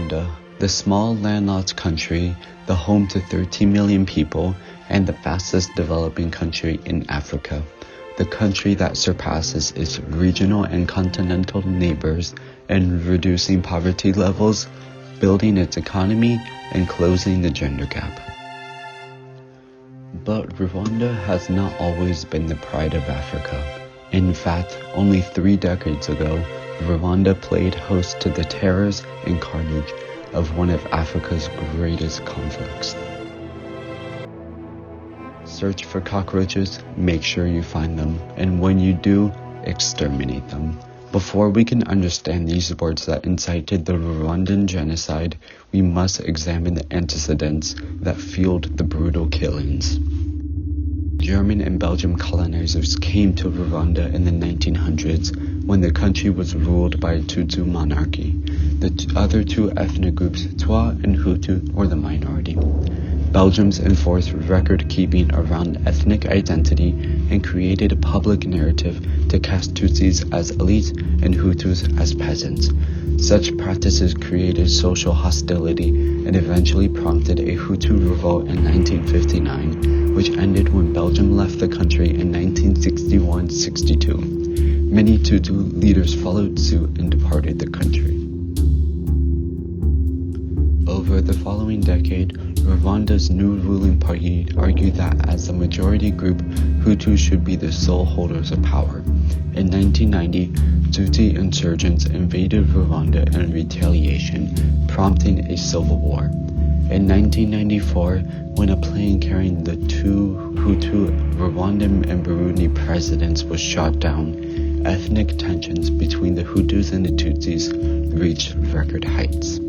Rwanda, the small landlocked country, the home to 13 million people, and the fastest developing country in Africa. The country that surpasses its regional and continental neighbors in reducing poverty levels, building its economy, and closing the gender gap. But Rwanda has not always been the pride of Africa. In fact, only 3 decades ago, Rwanda played host to the terrors and carnage of one of Africa's greatest conflicts. Search for cockroaches, make sure you find them, and when you do, exterminate them. Before we can understand these words that incited the Rwandan genocide, we must examine the antecedents that fueled the brutal killings. German and Belgian colonizers came to Rwanda in the 1900s when the country was ruled by a Tutsi monarchy. The other 2 ethnic groups, Twa and Hutu, were the minority. Belgians enforced record-keeping around ethnic identity and created a public narrative to cast Tutsis as elite and Hutus as peasants. Such practices created social hostility and eventually prompted a Hutu revolt in 1959, which ended when Belgium left the country in 1961-62. Many Tutsi leaders followed suit and departed the country. Over the following decade, Rwanda's new ruling party argued that as a majority group, Hutus should be the sole holders of power. In 1990, Tutsi insurgents invaded Rwanda in retaliation, prompting a civil war. In 1994, when a plane carrying the 2 Hutu Rwandan and Burundi presidents was shot down, ethnic tensions between the Hutus and the Tutsis reached record heights.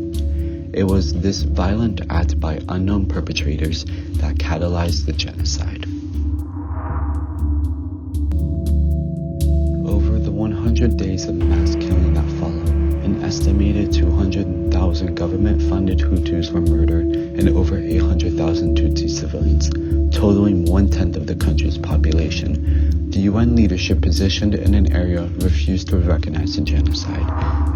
It was this violent act by unknown perpetrators that catalyzed the genocide. Over the 100 days of mass killing that followed, an estimated 200,000 government-funded Hutus were murdered and over 800,000 Tutsi civilians, totaling 1/10 of the country's population. The UN leadership positioned in an area refused to recognize the genocide,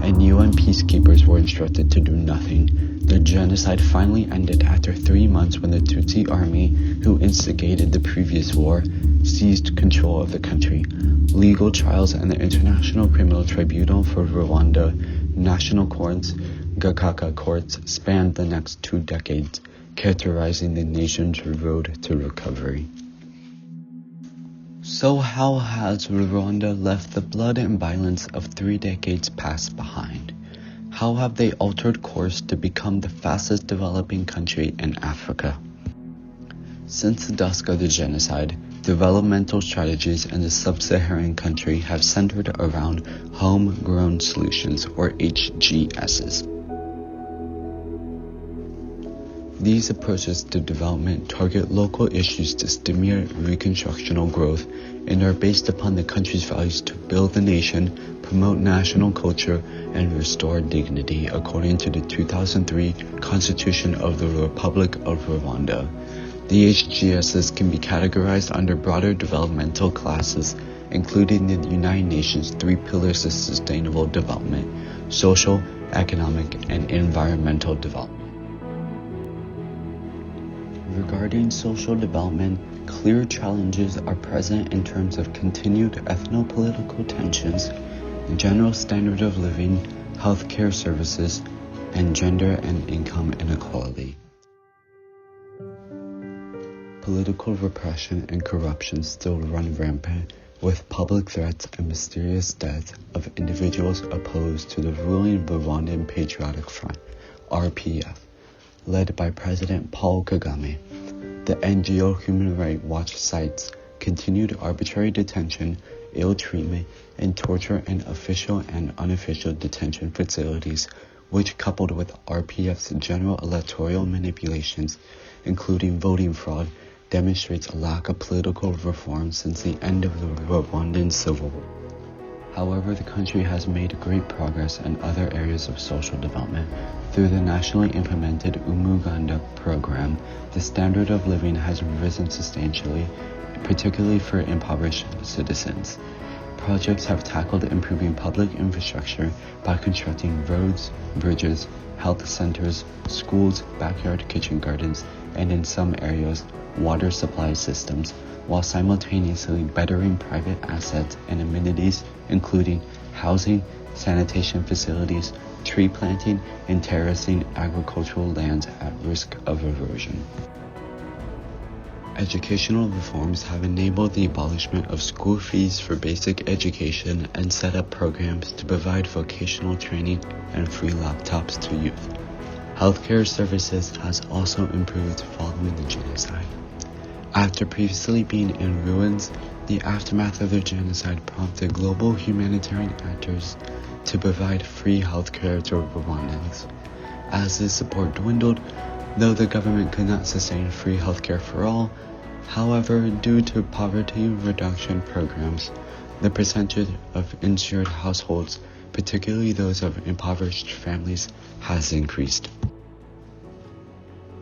and UN peacekeepers were instructed to do nothing. The genocide finally ended after 3 months when the Tutsi army, who instigated the previous war, seized control of the country. Legal trials and the International Criminal Tribunal for Rwanda, national courts, Gacaca courts, spanned the next 2 decades, characterizing the nation's road to recovery. So how has Rwanda left the blood and violence of 3 decades past behind? How have they altered course to become the fastest developing country in Africa? Since the dusk of the genocide, developmental strategies in the sub-Saharan country have centered around Homegrown Solutions, or HGSs. These approaches to development target local issues to stimulate reconstructional growth and are based upon the country's values to build the nation, promote national culture, and restore dignity, according to the 2003 Constitution of the Republic of Rwanda. The HGSs can be categorized under broader developmental classes, including the United Nations 3 pillars of sustainable development: social, economic, and environmental development. Regarding social development, clear challenges are present in terms of continued ethno-political tensions, general standard of living, healthcare services, and gender and income inequality. Political repression and corruption still run rampant, with public threats and mysterious deaths of individuals opposed to the ruling Rwandan Patriotic Front, RPF, led by President Paul Kagame. The NGO Human Rights Watch cites continued arbitrary detention, ill treatment, and torture in official and unofficial detention facilities, which, coupled with RPF's general electoral manipulations, including voting fraud, demonstrates a lack of political reform since the end of the Rwandan Civil War. However, the country has made great progress in other areas of social development. Through the nationally implemented Umuganda program, the standard of living has risen substantially, particularly for impoverished citizens. projects have tackled improving public infrastructure by constructing roads, bridges, health centers, schools, backyard kitchen gardens, and in some areas, water supply systems, while simultaneously bettering private assets and amenities, including housing, sanitation facilities, tree planting, and terracing agricultural lands at risk of erosion. Educational reforms have enabled the abolishment of school fees for basic education and set up programs to provide vocational training and free laptops to youth. Healthcare services has also improved following the genocide. After previously being in ruins, the aftermath of the genocide prompted global humanitarian actors to provide free healthcare to Rwandans. As this support dwindled, though the government could not sustain free healthcare for all, however, due to poverty reduction programs, the percentage of insured households, particularly those of impoverished families, has increased.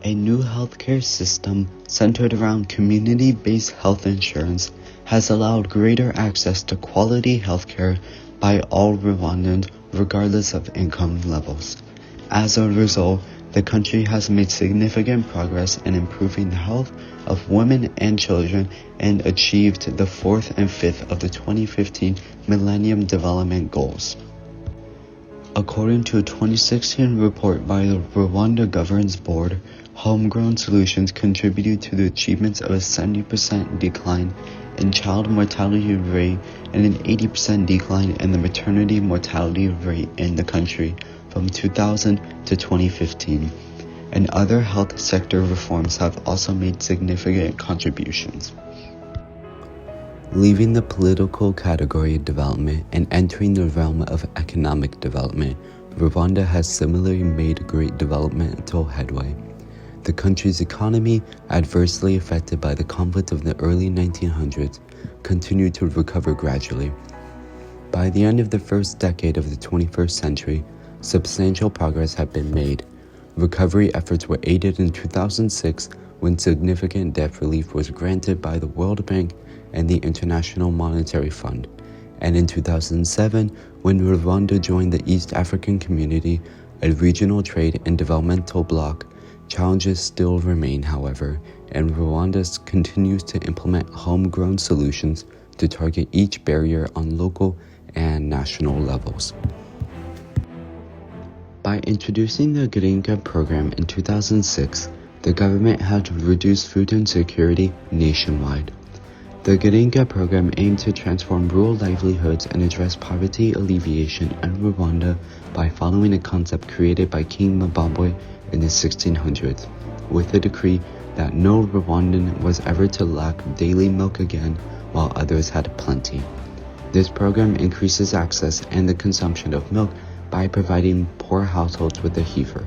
A new healthcare system centered around community-based health insurance has allowed greater access to quality healthcare by all Rwandans regardless of income levels. As a result, the country has made significant progress in improving the health of women and children and achieved the 4th and 5th of the 2015 Millennium Development Goals. According to a 2016 report by the Rwanda Governance Board, homegrown solutions contributed to the achievements of a 70% decline in child mortality rate and an 80% decline in the maternity mortality rate in the country from 2000 to 2015, and other health sector reforms have also made significant contributions. Leaving the political category of development and entering the realm of economic development, Rwanda has similarly made great developmental headway. The country's economy, adversely affected by the conflict of the early 1900s, continued to recover gradually. By the end of the first decade of the 21st century, substantial progress had been made. Recovery efforts were aided in 2006 when significant debt relief was granted by the World Bank and the International Monetary Fund, and in 2007 when Rwanda joined the East African Community, a regional trade and developmental bloc. Challenges still remain, however, and Rwanda continues to implement homegrown solutions to target each barrier on local and national levels. By introducing the Girinka program in 2006, the government had reduced food insecurity nationwide. The Girinka program aimed to transform rural livelihoods and address poverty alleviation in Rwanda by following a concept created by King Mabambwe in the 1600s, with a decree that no Rwandan was ever to lack daily milk again while others had plenty. This program increases access and the consumption of milk by providing poor households with a heifer.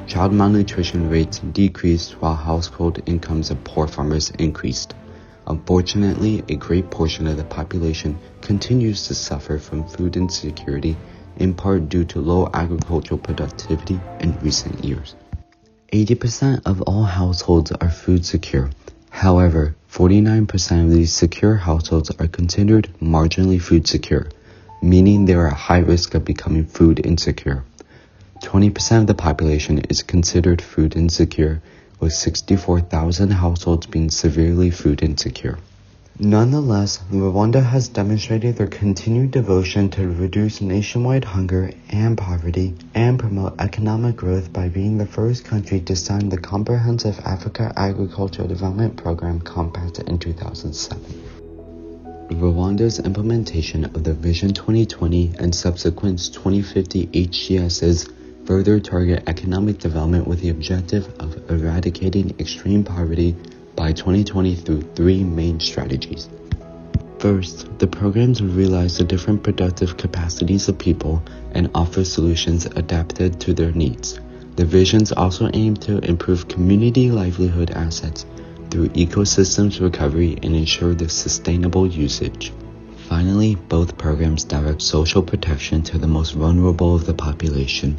Child malnutrition rates decreased while household incomes of poor farmers increased. Unfortunately, a great portion of the population continues to suffer from food insecurity, in part due to low agricultural productivity in recent years. 80% of all households are food secure. However, 49% of these secure households are considered marginally food secure, meaning they are at high risk of becoming food insecure. 20% of the population is considered food insecure, with 64,000 households being severely food insecure. Nonetheless, Rwanda has demonstrated their continued devotion to reduce nationwide hunger and poverty and promote economic growth by being the first country to sign the Comprehensive Africa Agricultural Development Program Compact in 2007. Rwanda's implementation of the Vision 2020 and subsequent 2050 HGSs further target economic development with the objective of eradicating extreme poverty by 2020 through three main strategies. First, the programs realize the different productive capacities of people and offer solutions adapted to their needs. The visions also aim to improve community livelihood assets through ecosystems recovery and ensure the sustainable usage. Finally, both programs direct social protection to the most vulnerable of the population.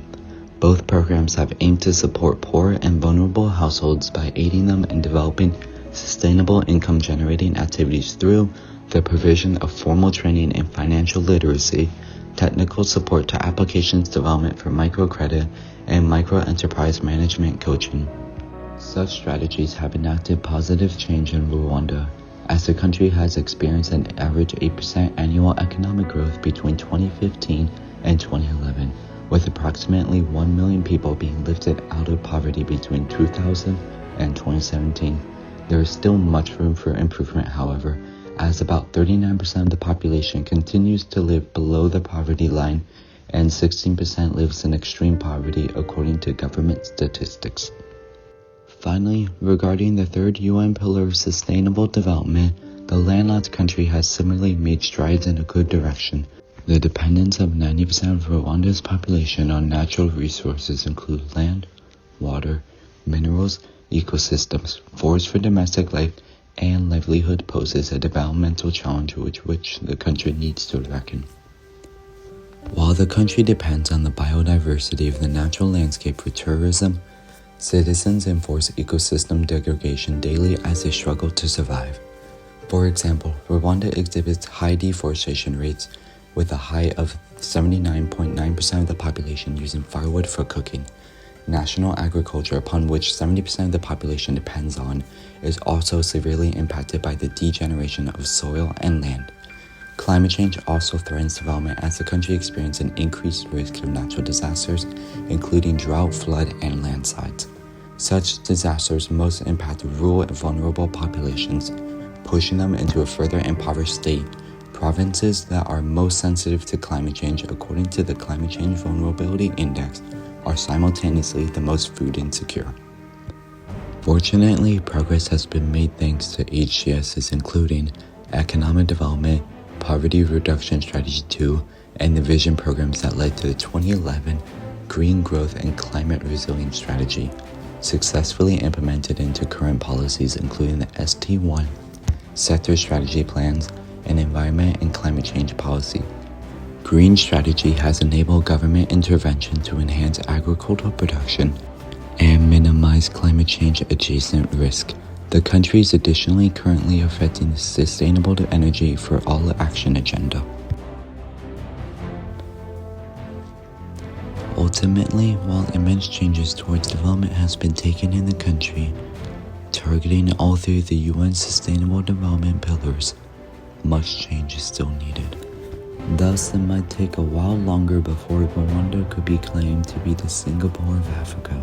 Both programs have aimed to support poor and vulnerable households by aiding them in developing sustainable income-generating activities through the provision of formal training in financial literacy, technical support to applications development for microcredit, and micro-enterprise management coaching. Such strategies have enacted positive change in Rwanda, as the country has experienced an average 8% annual economic growth between 2015 and 2011, with approximately 1 million people being lifted out of poverty between 2000 and 2017. There is still much room for improvement, however, as about 39% of the population continues to live below the poverty line and 16% lives in extreme poverty according to government statistics. Finally, regarding the third UN pillar of sustainable development, the landlocked country has similarly made strides in a good direction. The dependence of 90% of Rwanda's population on natural resources include land, water, minerals, ecosystems, forests for domestic life, and livelihood poses a developmental challenge with which the country needs to reckon. While the country depends on the biodiversity of the natural landscape for tourism, citizens enforce ecosystem degradation daily as they struggle to survive. For example, Rwanda exhibits high deforestation rates, with a high of 79.9% of the population using firewood for cooking. National agriculture, upon which 70% of the population depends on, is also severely impacted by the degeneration of soil and land. Climate change also threatens development as the country experiences an increased risk of natural disasters, including drought, flood, and landslides. Such disasters most impact rural and vulnerable populations, pushing them into a further impoverished state. Provinces that are most sensitive to climate change, according to the Climate Change Vulnerability Index, are simultaneously the most food insecure. Fortunately, progress has been made thanks to HGSs including Economic Development, Poverty Reduction Strategy 2, and the Vision programs that led to the 2011 Green Growth and Climate Resilience Strategy, successfully implemented into current policies including the ST1, Sector Strategy Plans, and Environment and Climate Change Policy. Green strategy has enabled government intervention to enhance agricultural production and minimize climate change adjacent risk. The country is additionally currently affecting the Sustainable Energy for All Action agenda. Ultimately, while immense changes towards development has been taken in the country, targeting all three of the UN Sustainable Development pillars, much change is still needed. Thus, it might take a while longer before Rwanda could be claimed to be the Singapore of Africa.